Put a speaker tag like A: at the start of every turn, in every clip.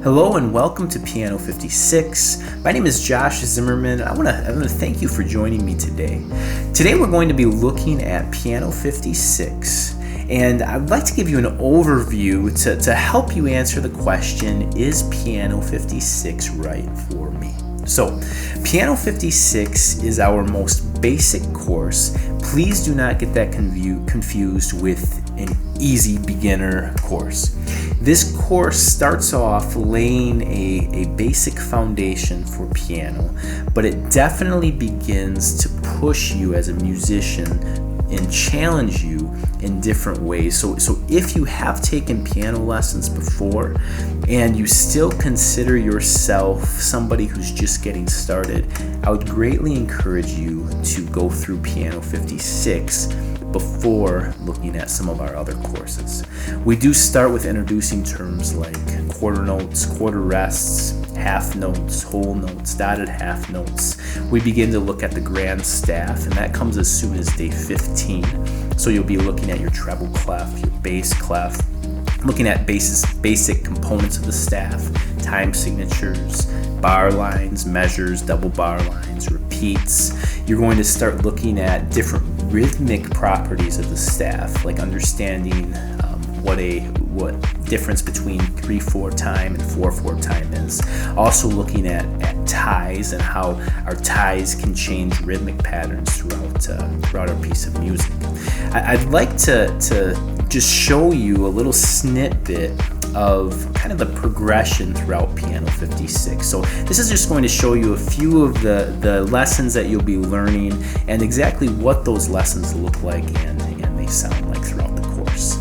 A: Hello and welcome to Piano 56. My name is Josh Zimmerman. I want to thank you for joining me today. Today we're going to be looking at Piano 56, and I'd like to give you an overview to help you answer the question, is Piano 56 right for me? So, Piano 56 is our most basic course. Please do not get that confused with an easy beginner course. This course starts off laying a basic foundation for piano, but it definitely begins to push you as a musician and challenge you in different ways. So if you have taken piano lessons before and you still consider yourself somebody who's just getting started, I would greatly encourage you to go through Piano 56 before looking at some of our other courses. We do start with introducing terms like quarter notes, quarter rests, half notes, whole notes, dotted half notes. We begin to look at the grand staff, and that comes as soon as day 15. So you'll be looking at your treble clef, your bass clef, looking at basic components of the staff, time signatures, bar lines, measures, double bar lines, repeats. You're going to start looking at different rhythmic properties of the staff, like understanding what difference between 3/4 time and 4/4 time is. Also looking at ties and how our ties can change rhythmic patterns throughout our piece of music. I'd like to just show you a little snippet of kind of the progression throughout Piano 56. So this is just going to show you a few of the lessons that you'll be learning and exactly what those lessons look like and they sound like throughout the course.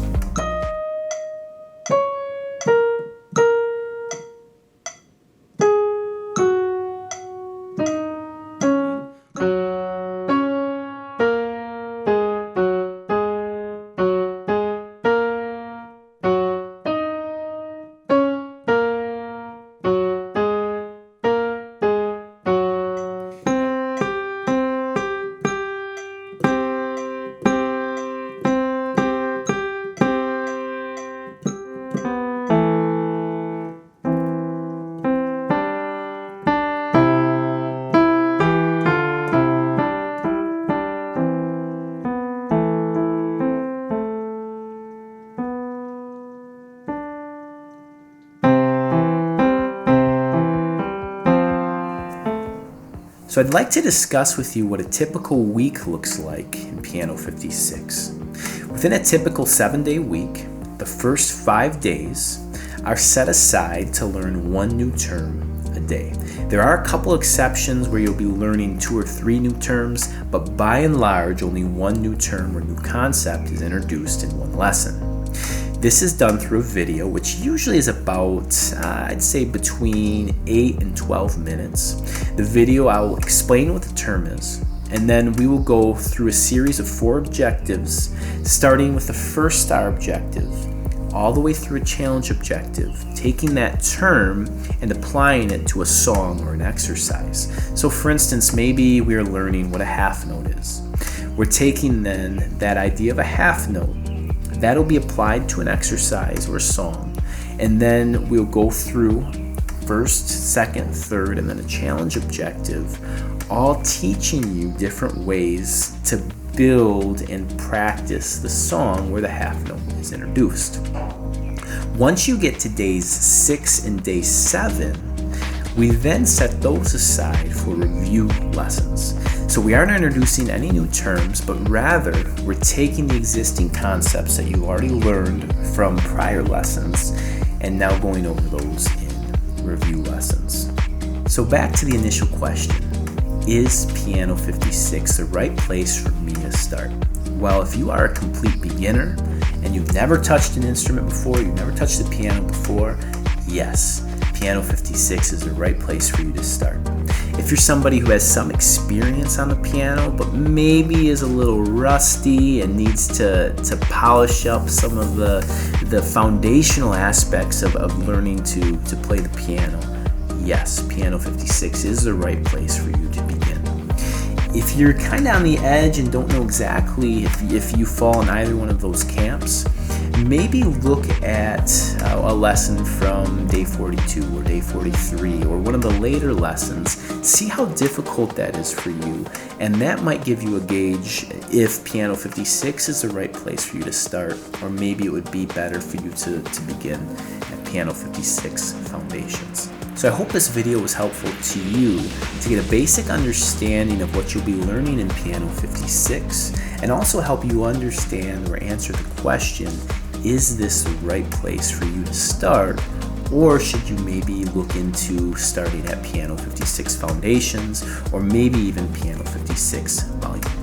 A: So I'd like to discuss with you what a typical week looks like in Piano 56. Within a typical 7-day week, the first 5 days are set aside to learn one new term a day. There are a couple exceptions where you'll be learning 2 or 3 new terms, but by and large, only one new term or new concept is introduced in one lesson. This is done through a video, which usually is about, I'd say, between 8 and 12 minutes. The video, I will explain what the term is, and then we will go through a series of 4 objectives, starting with the first star objective, all the way through a challenge objective, taking that term and applying it to a song or an exercise. So for instance, maybe we're learning what a half note is. We're taking then that idea of a half note, that'll be applied to an exercise or a song, and then we'll go through first, second, third, and then a challenge objective, all teaching you different ways to build and practice the song where the half note is introduced. Once you get to days 6 and day 7, we then set those aside for review lessons. So we aren't introducing any new terms, but rather we're taking the existing concepts that you already learned from prior lessons and now going over those in review lessons. So back to the initial question, is Piano 56 the right place for me to start? Well, if you are a complete beginner and you've never touched an instrument before, you've never touched the piano before, yes, Piano 56 is the right place for you to start. If you're somebody who has some experience on the piano, but maybe is a little rusty and needs to polish up some of the foundational aspects of learning to play the piano, yes, Piano 56 is the right place for you to begin. If you're kind of on the edge and don't know exactly if you fall in either one of those camps, maybe look at a lesson from day 42 or day 43 or one of the later lessons. See how difficult that is for you, and that might give you a gauge if Piano 56 is the right place for you to start, or maybe it would be better for you to begin at Piano 56 Foundations. So I hope this video was helpful to you to get a basic understanding of what you'll be learning in Piano 56, and also help you understand or answer the question, is this the right place for you to start, or should you maybe look into starting at Piano 56 Foundations, or maybe even Piano 56 Volume